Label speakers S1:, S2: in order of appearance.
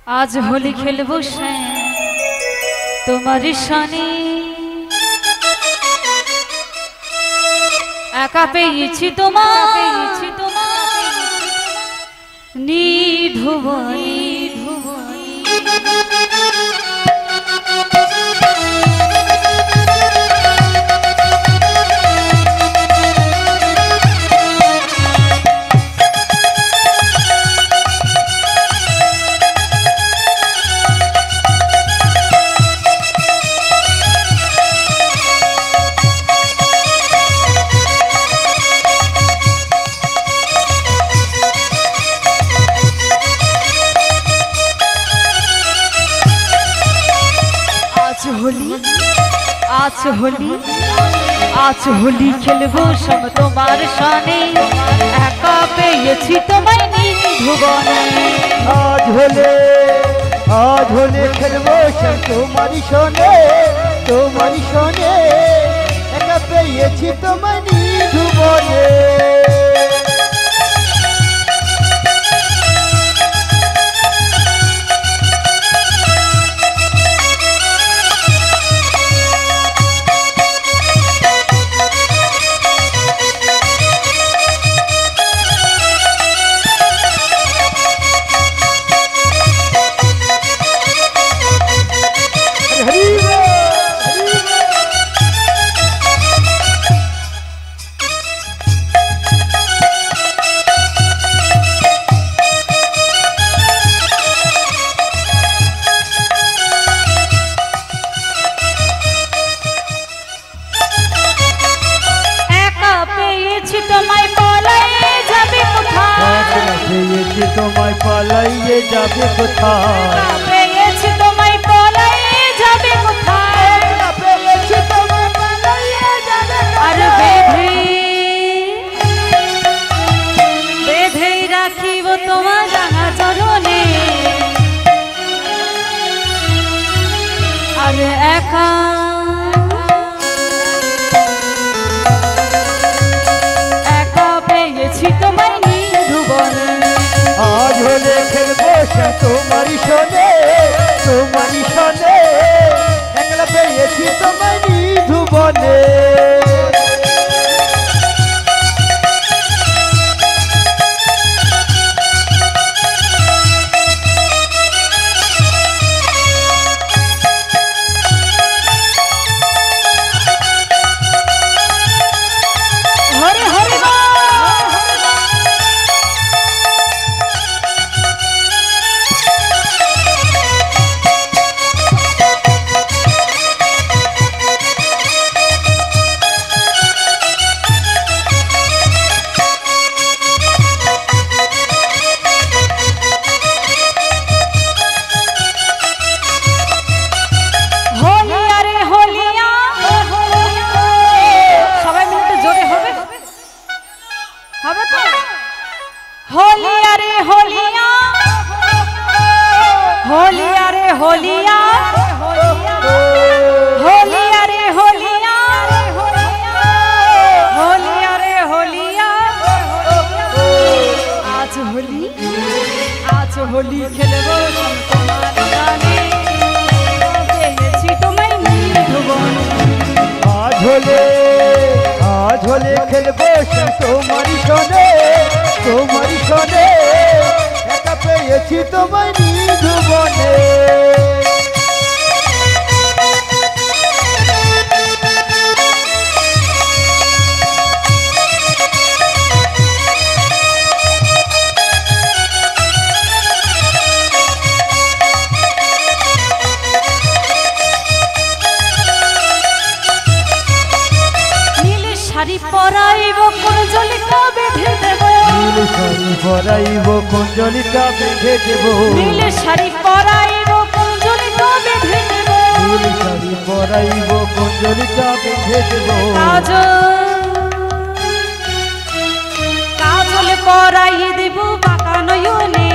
S1: आज होली खेलबो तुम्हारी शानी एका पेয়েছি তোমার নিধুবনি आज होली खेलबो सब तुम्हार शाने एका पेয়েছি তোমায় নিধুবনে
S2: आज होली खेलबो सब तुम्हारी शाने एका पेয়েছি তোমায় নিধুবনে তোমায় পালাইয়ে যাবে কোথায়
S1: পেয়েছি তোমায় পালাইয়ে যাবে কোথায়
S2: পেয়েছি তোমায় পালাইয়ে যাবে
S1: আর বেঁধে রাখিব তোমার রাঙা চরণে আর একা পেয়েছি তোমায় নিধুবনে
S2: आज होली खेलबो तुम्हारी शाने एकला पेয়েছি তোমায় নিধুবনে
S1: होलिया रे होलिया होलिया रे होलिया होलिया रे होलिया होलिया रे होलिया आज होली खेलबो তোমার গানে পেয়েছি তোমায় নিধুবনে
S2: आज होली खेलबो तुम्हारी शाने एका पेয়েছি তোমায় নিধুবনে
S1: শাড়ি পরাইব কুঞ্জলিকা বেঁধে দেব
S2: নীল শাড়ি পরাইব কুঞ্জলিকা বেঁধে দেব
S1: নীল শাড়ি পরাইব কুঞ্জলিকা বেঁধে দেব
S2: নীল শাড়ি পরাইব কুঞ্জলিকা বেঁধে দেব
S1: কাজল পরাই দেব বাঁকা নয়নে